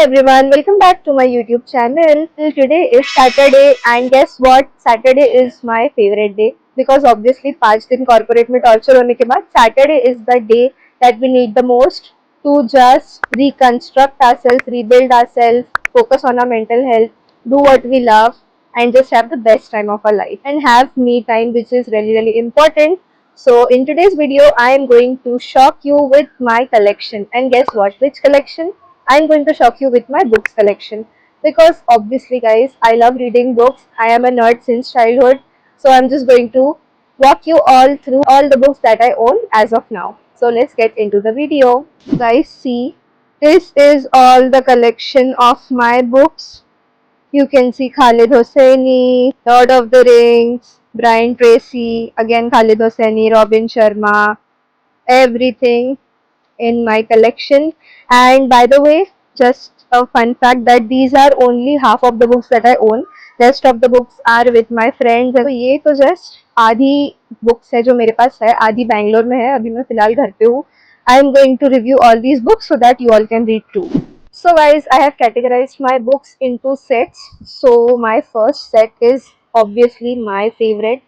everyone, welcome back to my YouTube channel. Today is Saturday and guess what? Saturday is my favorite day because obviously 5 दिन corporate में torture होने के बाद Saturday is the day that we need the most to just reconstruct ourselves, rebuild ourselves, focus on our mental health, do what we love and just have the best time of our life and have me time, which is really important. So in today's video, I am going to shock you with my collection. And guess what? Which collection? I'm going to shock you with my books collection. Because obviously guys, I love reading books. I am a nerd since childhood. So I'm just going to walk you all through all the books that I own as of now. So let's get into the video. Guys, see, this is all the collection of my books. You can see Khalid Hosseini, Lord of the Rings, Brian Tracy, again Khalid Hosseini, Robin Sharma, everything in my collection. And by the way, just a fun fact that these are only half of the books that I own. Rest of the books are with my friends. तो ये तो just आधी books है जो मेरे पास है, आधी बैंगलोर में है, अभी मैं फिलहाल घर पे हूँ. I am going to review all these books so that you all can read too. So guys, I have categorized my books into sets. So my first set is obviously my favorite.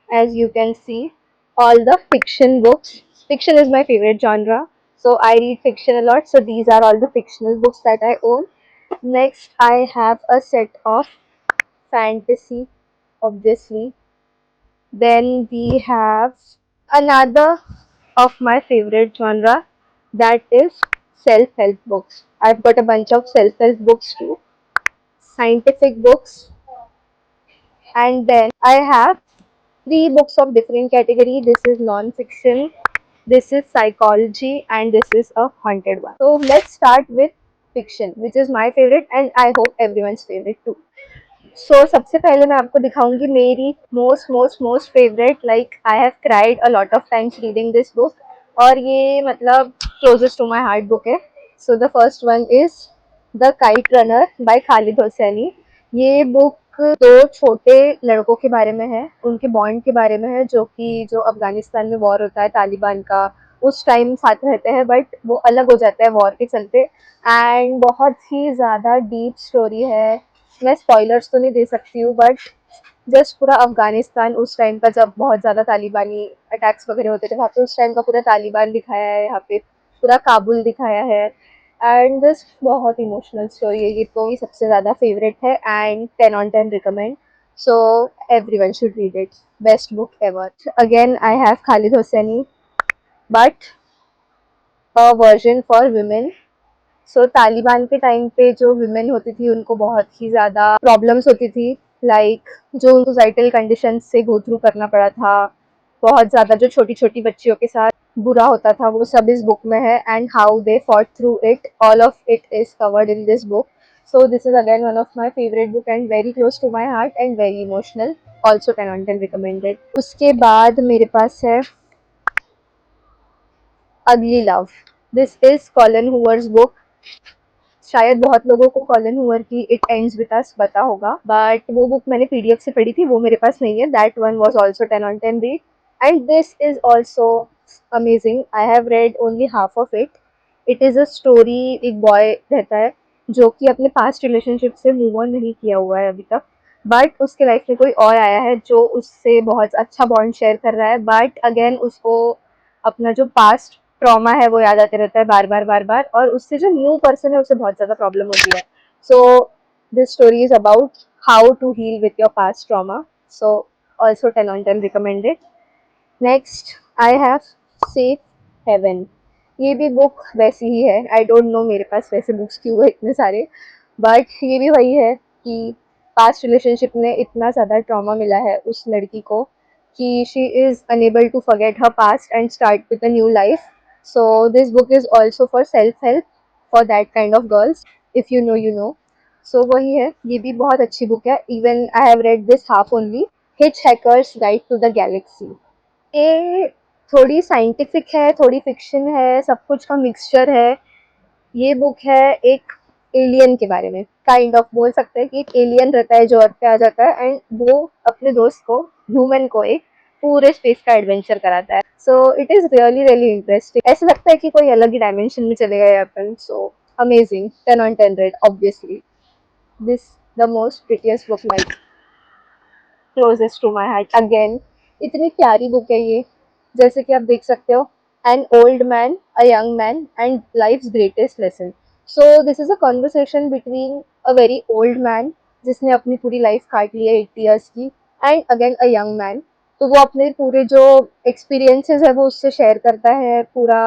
As you can see, all the fiction books. Fiction is my favorite genre. So I read fiction a lot. So these are all the fictional books that I own. Next, I have a set of fantasy, obviously. Then we have another of my favorite genre, that is self-help books. I've got a bunch of self-help books too, scientific books, and then I have three books of different category. This is non-fiction, this is psychology, and this is a haunted one. So let's start with fiction, which is my favorite and I hope everyone's favorite too. सो सबसे पहले मैं आपको दिखाऊंगी मेरी most favourite, like I have cried a lot of times reading this book, और ये मतलब closest to my heart book है. So the first one is The Kite Runner by Khaled Hosseini. ये बुक दो छोटे लड़कों के बारे में है, उनके बॉन्ड के बारे में है, जो अफगानिस्तान में वॉर होता है तालिबान का, उस टाइम साथ रहते हैं बट वो अलग हो जाते हैं वॉर के चलते. एंड बहुत ही ज़्यादा डीप स्टोरी है. मैं स्पॉयलर्स तो नहीं दे सकती हूँ बट जस्ट पूरा अफगानिस्तान उस टाइम का, जब बहुत ज़्यादा तालिबानी अटैक्स वगैरह होते थे वहाँ पे, उस टाइम का पूरा तालिबान दिखाया है यहाँ पे, पूरा काबुल दिखाया है. एंड दिस बहुत इमोशनल स्टोरी है. ये तो सबसे ज़्यादा फेवरेट है and 10 on 10 recommend. So everyone should read it. Best book ever. Again I have Khaled Hosseini but a version for women. So Taliban के टाइम पे जो वुमेन होती थी उनको बहुत ही ज़्यादा प्रॉब्लम्स होती थी, लाइक जो उनको सोसाइटल कंडीशन से गो थ्रू करना पड़ा था, बहुत ज़्यादा जो छोटी छोटी बच्चियों के साथ बुरा होता था, वो सब इस बुक में है. And how they fought through it, all of it is covered in this book. So this is again one of my favourite book and very close to my heart and very emotional. Also 10 on 10 recommended. उसके बाद मेरे पास है Ugly Love. This is Colleen Hoover's book. शायद बहुत लोगों को Colleen Hoover की इट एंड्स विद अस पता होगा, बट वो बुक मैंने पीडीएफ से पढ़ी थी, वो मेरे पास नहीं है. That one was also 10 on 10 read and this is also amazing. I have read only half of it. It is a story. एक बॉय रहता है जो कि अपने पास्ट रिलेशनशिप से मूव ऑन नहीं किया हुआ है अभी तक, बट उसके लाइफ में कोई और आया है जो उससे बहुत अच्छा बॉन्ड शेयर कर रहा है, बट अगेन उसको अपना जो पास्ट ट्रॉमा है वो याद आते रहता है बार बार, और उससे जो न्यू पर्सन है उससे बहुत ज़्यादा प्रॉब्लम होती है. So this story is about how to heal with your past trauma. So also 10 on 10 recommended. Next I have safe haven. ये भी बुक वैसी ही है. आई डोंट नो मेरे पास वैसे बुक्स क्यों है इतने सारे, बट ये भी वही है कि पास्ट रिलेशनशिप में इतना ज़्यादा ट्रॉमा मिला है उस लड़की को कि she is unable to forget her past and start with a new life. So this book is also for self-help for that kind of girls. If you know, you know. So वही है. ये भी बहुत अच्छी book है. Even I have read this half only. Hitchhiker's Guide to the Galaxy. ये थोड़ी scientific है, थोड़ी फिक्शन है, सब कुछ का मिक्सचर है. ये बुक है एक एलियन के बारे में. काइंड ऑफ बोल सकते हैं कि एक एलियन रहता है जो अर्थ पे आ जाता है एंड वो अपने दोस्त को, ह्यूमन को, एक पूरे स्पेस का एडवेंचर कराता है. So it is really interesting. ऐसा लगता है कि कोई अलग ही डायमेंशन में चले गए अपन. सो amazing, 10 on 10 read, obviously. This the most prettiest book, like closest to my heart again. इतनी प्यारी बुक है ये, जैसे कि आप देख सकते हो, an old man, a young man and life's greatest lesson. So this is a conversation between a very old man जिसने अपनी पूरी लाइफ काट ली है 80 years की, and again a young man. तो वो अपने पूरे जो एक्सपीरियंसेस है वो उससे शेयर करता है, पूरा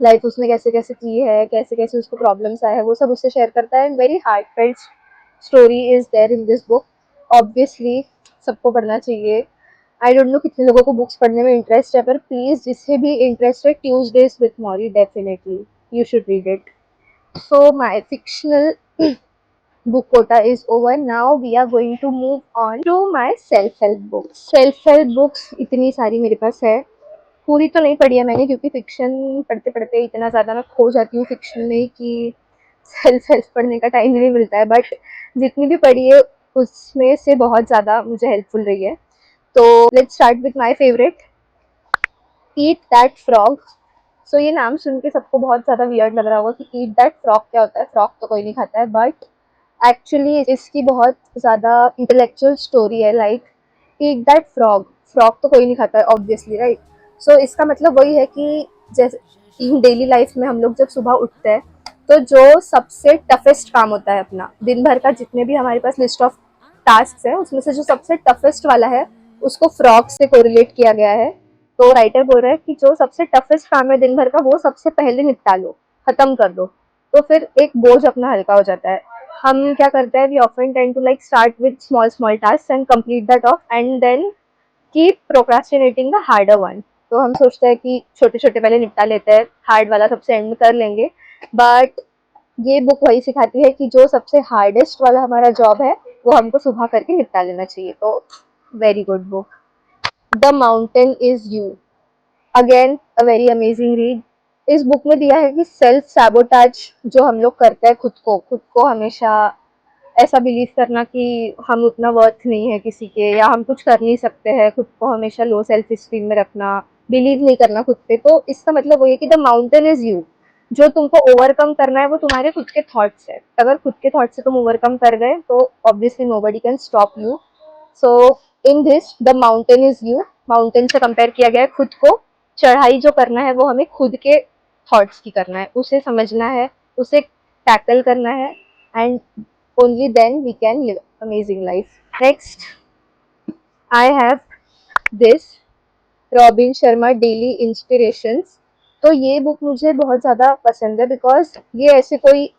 लाइफ उसने कैसे कैसे की है, कैसे कैसे उसको प्रॉब्लम्स आए हैं, वो सब उससे शेयर करता है. Very heartfelt story is there in this book. Obviously सबको पढ़ना चाहिए. आई डोंट नो कितने लोगों को बुक्स पढ़ने में इंटरेस्ट है, पर प्लीज जिससे भी इंटरेस्ट है, Tuesdays with Morrie, definitely you should read it. So my fictional book quota is over. Now we are going to move on to my self help books. Self help books इतनी सारी मेरे पास है. पूरी तो नहीं पढ़ी है मैंने, क्योंकि फिक्शन पढ़ते पढ़ते इतना ज़्यादा मैं खो जाती हूँ फिक्शन में कि सेल्फ हेल्प पढ़ने का टाइम नहीं मिलता है. बट जितनी भी पढ़ी है उसमें से बहुत ज़्यादा मुझे हेल्पफुल रही है. तो let's start with my favourite, Eat That Frog. So ये नाम सुन के सबको बहुत ज़्यादा वियर्ड लग रहा होगा कि ईट दैट फ्रॉग क्या होता है. फ्रॉग तो कोई नहीं खाता है, बट एक्चुअली इसकी बहुत ज़्यादा इंटेलेक्चुअल स्टोरी है. Like eat That frog, frog तो कोई नहीं खाता है ऑब्वियसली, राइट. सो इसका मतलब वही है कि जैसे डेली लाइफ में हम लोग जब सुबह उठते हैं, तो जो सबसे टफेस्ट काम होता है अपना दिन भर का, जितने भी हमारे पास लिस्ट ऑफ टास्क है उसमें से जो सबसे टफेस्ट वाला है उसको फ्रॉग से कोरिलेट किया गया है. तो राइटर बोल रहा है कि जो सबसे टफेस्ट काम है दिन भर का, वो सबसे पहले निपटा लो, खत्म कर दो, तो फिर एक बोझ अपना हल्का हो जाता है. हम क्या करते हैं, we often tend to like start with small small task and complete that off, and then keep procrastinating the harder one. तो हम सोचते हैं कि छोटे छोटे पहले निपटा लेते हैं, हार्ड वाला सबसे एंड में कर लेंगे. बट ये बुक वही सिखाती है कि जो सबसे हार्डेस्ट वाला हमारा जॉब है वो हमको सुबह करके निपटा लेना चाहिए. तो very good book. The mountain is you, again a very amazing read. इस बुक में दिया है कि सेल्फ सैबोटाज जो हम लोग करते हैं, खुद को हमेशा ऐसा बिलीव करना कि हम उतना वर्थ नहीं है किसी के, या हम कुछ कर नहीं सकते हैं, खुद को हमेशा लो सेल्फ स्टीम में रखना, बिलीव नहीं करना खुद पे. तो इसका मतलब वो है कि द माउंटेन इज यू. जो तुमको ओवरकम करना है वो तुम्हारे खुद के थॉट्स है. अगर खुद के थॉट्स से तुम ओवरकम कर गए तो obviously nobody can stop you. So in this the mountain is you, mountain से कंपेयर किया गया है खुद को. चढ़ाई जो करना है वो हमें खुद के थॉट्स की करना है, उसे समझना है, उसे टैकल करना है, and only then we can live amazing life. Next, I have this robin Sharma daily inspirations. तो ये बुक मुझे बहुत ज़्यादा पसंद है बिकॉज ये ऐसे कोई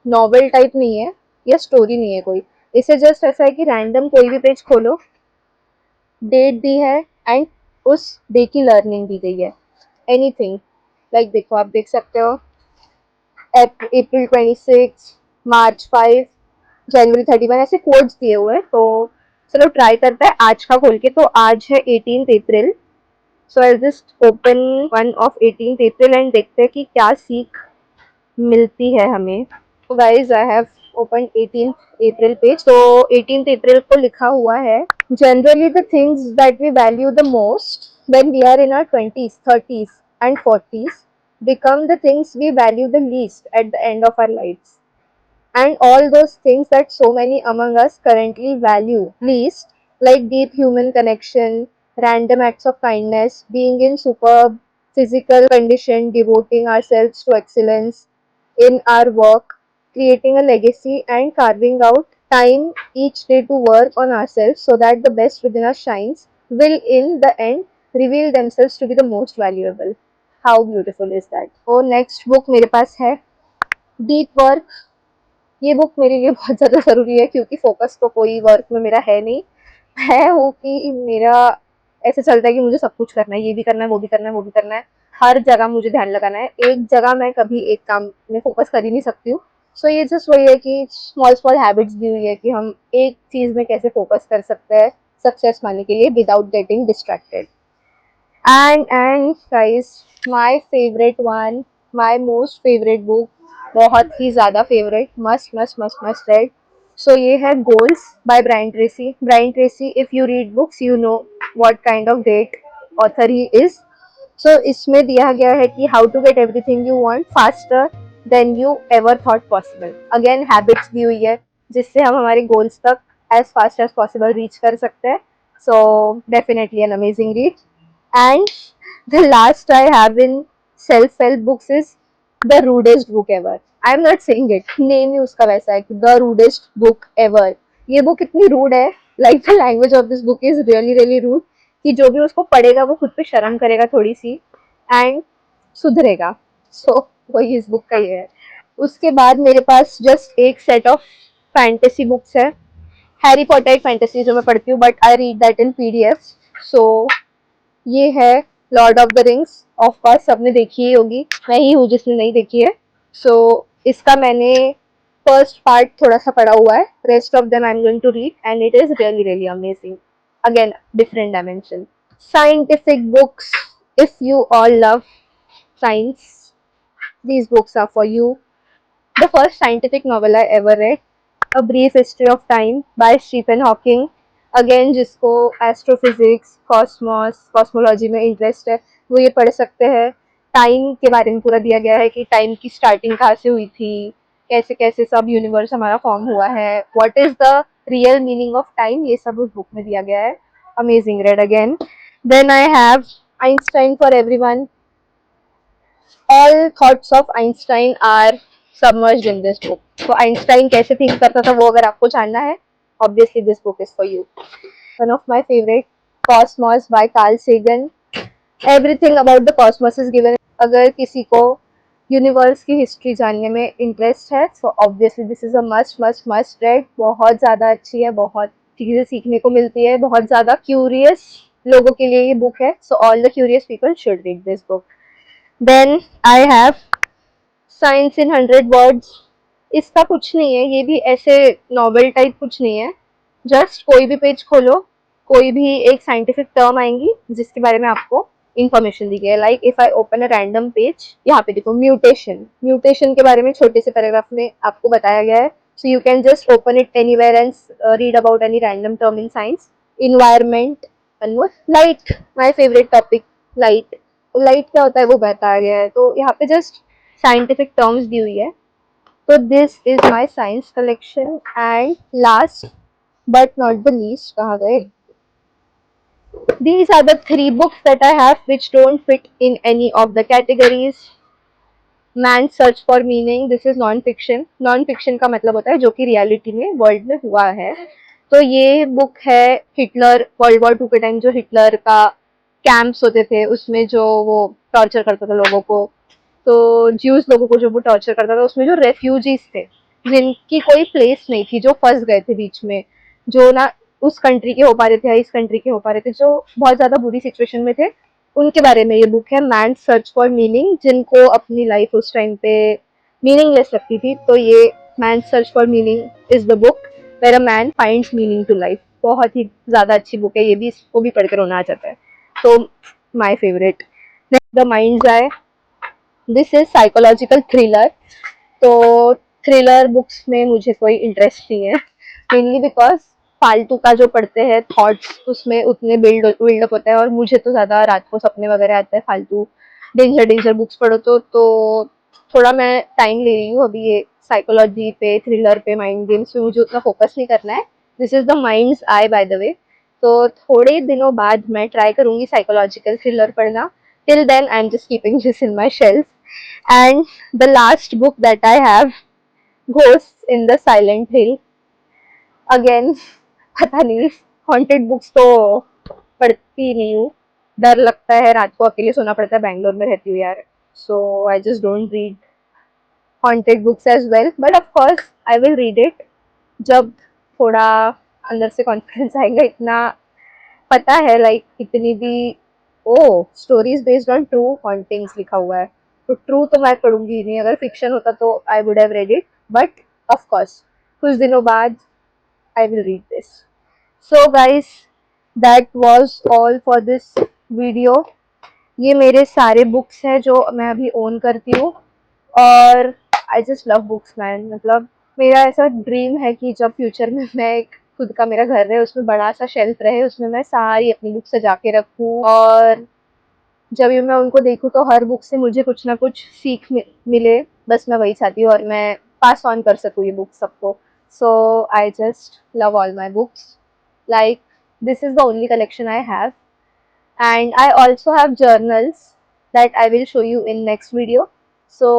नॉवेल टाइप नहीं है या स्टोरी नहीं है कोई. इसे जस्ट ऐसा है कि रैंडम कोई भी पेज खोलो, डेट दी है एंड उस डे की लर्निंग दी गई है. एनीथिंग, लाइक देखो आप देख सकते हो, अप्रैल 26, मार्च 5, जनवरी 31, ऐसे कोड्स दिए हुए हैं. तो चलो ट्राई करते हैं आज का खोल के. तो आज है 18 अप्रैल. So I just open one of 18 April and देखते हैं कि क्या सीख मिलती है हमें. तो guys I have open 18 April page. तो 18 अप्रैल को लिखा हुआ है, generally the things that we value the most when we are in our 20s, 30s and 40s become the things we value the least at the end of our lives. And all those things that so many among us currently value least, like deep human connection, random acts of kindness, being in superb physical condition, devoting ourselves to excellence in our work, creating a legacy, and carving out time each day to work on ourselves so that the best within us shines, will in the end reveal themselves to be the most valuable. How beautiful is that? So next book मेरे पास है Deep Work. ये book मेरे लिए बहुत ज़्यादा ज़रूरी है क्योंकि फोकस तो कोई वर्क में मेरा है नहीं. है वो कि मेरा ऐसे चलता है कि मुझे सब कुछ करना है, ये भी करना है, वो भी करना है, वो भी करना है, हर जगह मुझे ध्यान लगाना है, एक जगह मैं कभी एक काम में फोकस कर ही नहीं सकती हूँ. सो ये जस्ट वही है कि स्मॉल स्मॉल हैबिट्स दी हुई है कि हम एक चीज़ में कैसे फोकस कर सकते हैं सक्सेस पाने के लिए without getting distracted. And guys, my favourite one, my most favourite book, बहुत ही ज़्यादा favourite, must must must must read. So ये है goals by Brian Tracy. Brian Tracy, if you read books you know what kind of great author he is. So इसमें दिया गया है कि how to get everything you want faster than you ever thought possible. Again habits दी हुई है जिससे हम हमारे गोल्स तक as fast as possible reach कर सकते हैं। So definitely an amazing read. And the last I have in self help books is the rudest book ever. I am not saying it, name ही उसका वैसा है कि the rudest book ever. ये book इतनी रूड है, like the language of this book is really really rude, कि जो भी उसको पढ़ेगा वो खुद पे शर्म करेगा थोड़ी सी एंड सुधरेगा। सो वही इस बुक का ये है। उसके बाद मेरे पास जस्ट एक सेट ऑफ फैंटेसी बुक्स है। हैरी पॉटर एक फैंटेसी जो मैं पढ़ती हूँ, but I read that in PDF. So ये है Lord of the Rings. Of course सबने देखी ही होगी, मैं ही हूँ जिसने नहीं देखी है। सो इसका मैंने फर्स्ट पार्ट थोड़ा सा पढ़ा हुआ है, rest of them I am going to read and it is really really amazing. Again different dimension. Scientific books. If you all love science, these books are for you. The first scientific novel I ever read, A Brief History of Time by Stephen Hawking. Again जिसको astrophysics, Cosmos, cosmology में interest है वो ये पढ़ सकते हैं। Time के बारे में पूरा दिया गया है कि टाइम की स्टार्टिंग कहाँ से हुई थी, कैसे कैसे सब यूनिवर्स हमारा फॉर्म हुआ है, what is the real meaning of time, ये सब उस बुक में दिया गया है। Amazing read again. Then I have Einstein for everyone. All thoughts of Einstein are submerged in this book. So Einstein कैसे think करता था वो अगर आपको जानना है, obviously this book is for you. One of my favorite, Cosmos by Carl Sagan. Everything about the cosmos is given. अगर किसी को यूनिवर्स की हिस्ट्री जानने में इंटरेस्ट है तो obviously this is a must must must red. बहुत ज़्यादा अच्छी है, बहुत चीज़ें सीखने को मिलती है, बहुत ज़्यादा क्यूरियस लोगों के लिए ये बुक है। So all the curious people should read this book. Then I have science in 100 words. इसका कुछ नहीं है, ये भी ऐसे नॉवेल टाइप कुछ नहीं है। जस्ट कोई भी पेज खोलो, कोई भी एक साइंटिफिक टर्म आएंगी जिसके बारे में आपको इंफॉर्मेशन दी गई है। Like if I open a random page, यहाँ पे देखो म्यूटेशन, म्यूटेशन के बारे में छोटे से पैराग्राफ में आपको बताया गया है। So you can just open it anywhere and read about any random term in science. Environment, light, my favourite topic, light. Light क्या होता है वो बताया गया है। तो यहाँ पे जस्ट साइंटिफिक टर्म्स दी हुई है। तो this is my science collection. And last but not the least, कहाँ गए, these are the three books that I have which don't fit in any of the categories. Man search for meaning, this is non fiction. Non fiction का मतलब होता है जो कि reality में world में हुआ है। तो ये बुक है हिटलर, वर्ल्ड वॉर 2 के टाइम जो हिटलर का कैंप्स होते थे उसमें जो वो टॉर्चर करता था लोगों को, तो ज्यूस लोगों को जो वो टॉर्चर करता था, उसमें जो रेफ्यूजीज थे जिनकी कोई प्लेस नहीं थी, जो फंस गए थे बीच में, जो ना उस कंट्री के हो पा रहे थे या इस कंट्री के हो पा रहे थे, जो बहुत ज्यादा बुरी सिचुएशन में थे, उनके बारे में ये बुक है। मैन सर्च फॉर मीनिंग, जिनको अपनी लाइफ उस टाइम पे मीनिंगलेस लगती थी, तो ये man search for meaning is the book where a man finds meaning to life. बहुत ही ज्यादा अच्छी बुक है ये भी, इसको भी पढ़कर रोना आ जाता है। तो my favourite. The mind's I, this is psychological thriller. तो थ्रिलर बुक्स में मुझे कोई इंटरेस्ट नहीं है, मेनली बिकॉज फालतू का जो पढ़ते हैं थॉट्स उसमें उतने बिल्डअप होता है, और मुझे तो ज़्यादा रात को सपने वगैरह आते हैं फालतू डेंजर डेंजर बुक्स पढ़ो तो थोड़ा मैं टाइम ले रही हूँ अभी ये साइकोलॉजी पे, थ्रिलर पे, माइंड गेम्स पे मुझे उतना फोकस नहीं करना है। This is the mind's I by the way. तो थोड़े दिनों बाद मैं ट्राई करूंगी साइकोलॉजिकल थ्रिलर पढ़ना। Till then I am just keeping this in my shelf. And the last book that I have, ghost in the silent hill. Again पता नहीं, haunted books तो पढ़ती नहीं हूँ, डर लगता है, रात को अकेले सोना पड़ता है, बैंगलोर में रहती हूँ यार। So I just don't read haunted books as well, but of course I will read it जब थोड़ा अंदर से कॉन्फिडेंस आएगा। इतना पता है लाइक इतनी भी, ओ stories based on true hauntings लिखा हुआ है, तो ट्रू तो मैं पढ़ूंगी नहीं, अगर फिक्शन होता तो I would have read it, but of course कुछ दिनों बाद I will read this. So guys, that was all for this video. ये मेरे सारे बुक्स हैं जो मैं अभी ओन करती हूँ, और आई जस्ट लव बुक्स मैन। मतलब मेरा ऐसा ड्रीम है कि जब फ्यूचर में मैं एक खुद का मेरा घर रहे, उसमें बड़ा सा शेल्फ रहे, उसमें मैं सारी अपनी बुक्स सजा के रखूँ, और जब भी मैं उनको देखूँ तो हर बुक से मुझे कुछ ना कुछ सीख मिले, बस मैं वही चाहती हूँ और मैं पास ऑन कर सकूँ ये बुक सबको। So I just love all my books, like this is the only collection I have, and I also have journals that I will show you in next video. So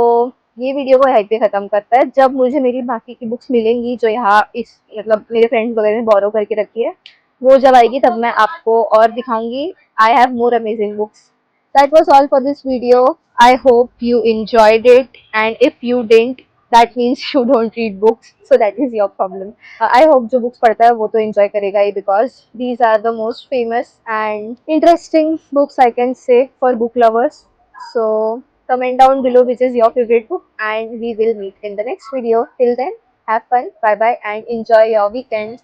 ये video को यहीं पे ख़त्म करता है। जब मुझे मेरी बाकी की बुक्स मिलेंगी जो यहाँ इस मतलब मेरे फ्रेंड्स वगैरह ने बोरो करके रखी है, वो जब आएगी तब मैं आपको और दिखाऊंगी। I have more amazing books. That was all for this video. I hope you enjoyed it, and if you didn't, that means you don't read books, so that is your problem. I hope जो books पढ़ता है वो तो enjoy करेगा ही, because these are the most famous and interesting books I can say for book lovers. So comment down below which is your favorite book, and we will meet in the next video. Till then, have fun, bye bye, and enjoy your weekend.